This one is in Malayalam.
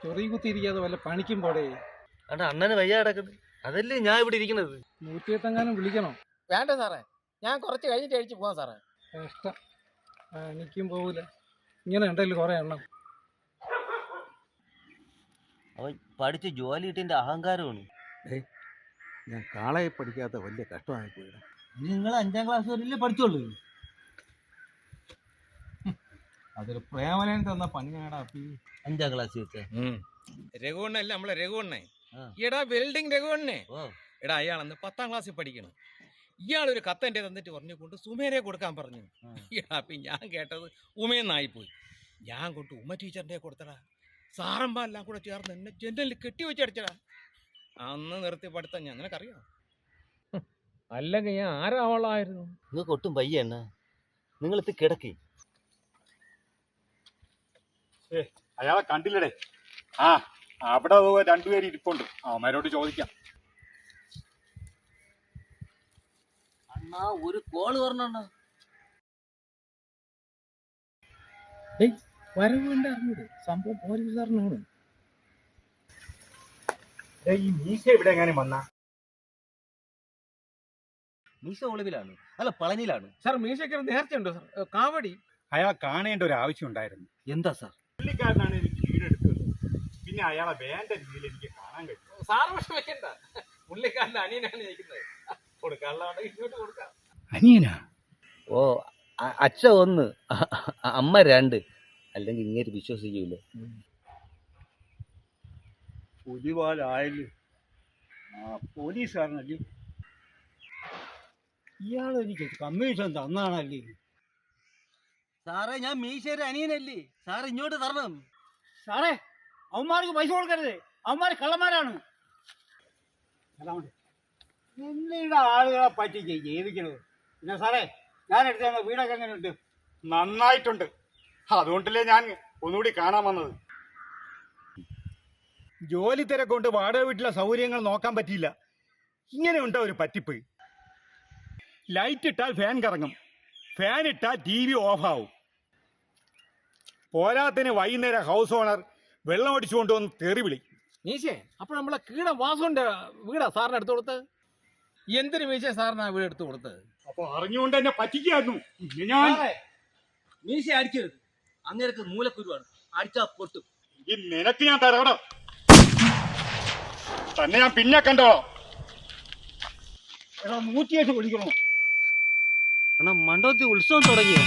ചൊറി കുത്തിയിരിക്കാതെ വല്ല പണിക്കും പോടേ. അണ്ണാ അണ്ണന് വയ്യ കിടക്കുന്നത്, അതല്ലേ ഞാൻ ഇവിടെ ഇരിക്കുന്നത്. 108 വിളിക്കണോ? വേണ്ട സാറേ, ഞാൻ കുറച്ച് കഴിഞ്ഞിട്ട് കഴിച്ച് പോവാം സാറേ. ഇഷ്ടം എനിക്കും പോകൂല. ഇങ്ങനെ ഉണ്ടല്ലോ കുറെ എണ്ണം. അവൻ പഠിച്ച് ജോലി കിട്ടിന്റെ അഹങ്കാരമാണ്. ഞാൻ കാളയെ പഠിക്കാത്ത വലിയ കഷ്ടമായി പോയി. നിങ്ങൾ 5ാം ക്ലാസ് വരെയല്ലേ പഠിച്ചോളൂ. അതൊരു പ്രേമലൻ തന്ന പണിയാടാ. 5ാം ക്ലാസ് വെച്ച രഘുവണ്ണല്ല, നമ്മളെ രഘുവണ്ണേ. എടാ വെൽഡിങ് രഘുവണ്ണേ. എടാ അയാളന്ന് 10ാം ക്ലാസ്സിൽ പഠിക്കണം. ഇയാളൊരു കത്ത് എൻ്റെ തന്നിട്ട് പറഞ്ഞുകൊണ്ട് സുമേരെ കൊടുക്കാൻ പറഞ്ഞു. അപ്പൊ ഞാൻ കേട്ടത് ഉമയെന്നായിപ്പോയി. ഞാൻ കൊണ്ട് ഉമ ടീച്ചറിൻ്റെ കൊടുത്തടാ. സാറമ്മ എല്ലാം കൂടെ ചേർന്ന് എന്നെ ജനലിൽ കെട്ടിവെച്ചടിച്ചടാ. അന്ന് നിർത്തി പഠിത്തം ഞാൻ നിനക്കറിയാം. അല്ലെങ്കിൽ ഞാൻ ആരാവളായിരുന്നു. നിങ്ങൾക്ക് ഒട്ടും വയ്യ എണ്ണ, നിങ്ങളെത്തി കിടക്കി. അയാളെ കണ്ടില്ലടേ. അവിടെ രണ്ടുപേര് ഇരിപ്പുണ്ട്, അവന്മാരോട് ചോദിക്കാം. അണ്ണാ ഒരു കോള് പറഞ്ഞ വരവ് അറിഞ്ഞത് സംഭവം പോലീസുകാരനാണ്. ഈ മീശ ഇവിടെ എങ്ങാനും വന്നാ? മീശ ഒളിവിലാണ്, അല്ല പളനിയിലാണ്. Sir മീശയ്ക്ക് നേർച്ചയുണ്ടോ sir? കാവടി അയാളെ കാണേണ്ട ഒരു ആവശ്യം ഉണ്ടായിരുന്നു. എന്താ സാർ? പുള്ളിക്കാരനാണ് എനിക്ക് വീടെടുത്തത്. പിന്നെ അയാളെ വേണ്ട രീതിയിൽ എനിക്ക് കാണാൻ കഴിയും. സാറ് പക്ഷെ വെക്കണ്ട, പുള്ളിക്കാരൻ്റെ അനിയനാണ് ജയിക്കുന്നത്. കൊടുക്കാനുള്ള ഇങ്ങോട്ട് കൊടുക്കാം. അനിയനാ? ഓ, അച്ഛ 1 അമ്മ 2, അല്ലെങ്കിൽ ഇങ്ങനെ വിശ്വസിക്കൂല. പുലിവാലായാലും പോലീസുകാരനല്ലേ ഇയാളെനിക്ക് കമ്മീഷൻ തന്നാണല്ലേ? സാറേ ഞാൻ മീശയുടെ അനിയനല്ലേ, സാറ് ഇങ്ങോട്ട് തരണം. സാറേ അവന്മാർക്ക് പൈസ കൊടുക്കരുത്, അവന്മാർ കള്ളന്മാരാണ്. നിങ്ങളുടെ ആളുകളെ പറ്റി ജീവിക്കണത്. പിന്നെ സാറേ ഞാൻ എടുത്ത വീടൊക്കെ എങ്ങനെയുണ്ട്? നന്നായിട്ടുണ്ട്. അതുകൊണ്ടല്ലേ ഞാൻ ഒന്നുകൂടി കാണാൻ വന്നത്. ജോലി തിരക്കൊണ്ട് വാടക വീട്ടിലെ സൗകര്യങ്ങൾ നോക്കാൻ പറ്റിയില്ല. ഇങ്ങനെയുണ്ടോ ഒരു പറ്റിപ്പ്? ലൈറ്റ് ഇട്ടാൽ ഫാൻ കറങ്ങും, ഫാൻ ഇട്ടാൽ TV ഓഫാവും. പോരാത്തിന് വൈകുന്നേരം ഹൗസ് ഓണർ വെള്ളം അടിച്ചു കൊണ്ടുവന്ന് തെറി വിളി. മീശേ, അപ്പൊ നമ്മളെ കീട വാസുവിന്റെ വീടാ സാറിന് എടുത്തു കൊടുത്ത്? എന്തിനു മീശ സാറിന് ആ വീട് എടുത്തു കൊടുത്തത്? അപ്പൊ അറിഞ്ഞുകൊണ്ട് എന്നെ പറ്റിക്കായിരുന്നു ഞാൻ. മീശ അടിക്കരുത്, അങ്ങേർക്ക് മൂലക്കുരുവാണ്, അടിച്ചാ പൊട്ടും. ഈ നിനക്ക് ഞാൻ തരാടോ, തന്നെ ഞാൻ പിന്നെ കണ്ടോളാം. 108 വിളിക്കണോ? അണ്ണാ മണ്ഡപത്തിൽ ഉത്സവം തുടങ്ങിയ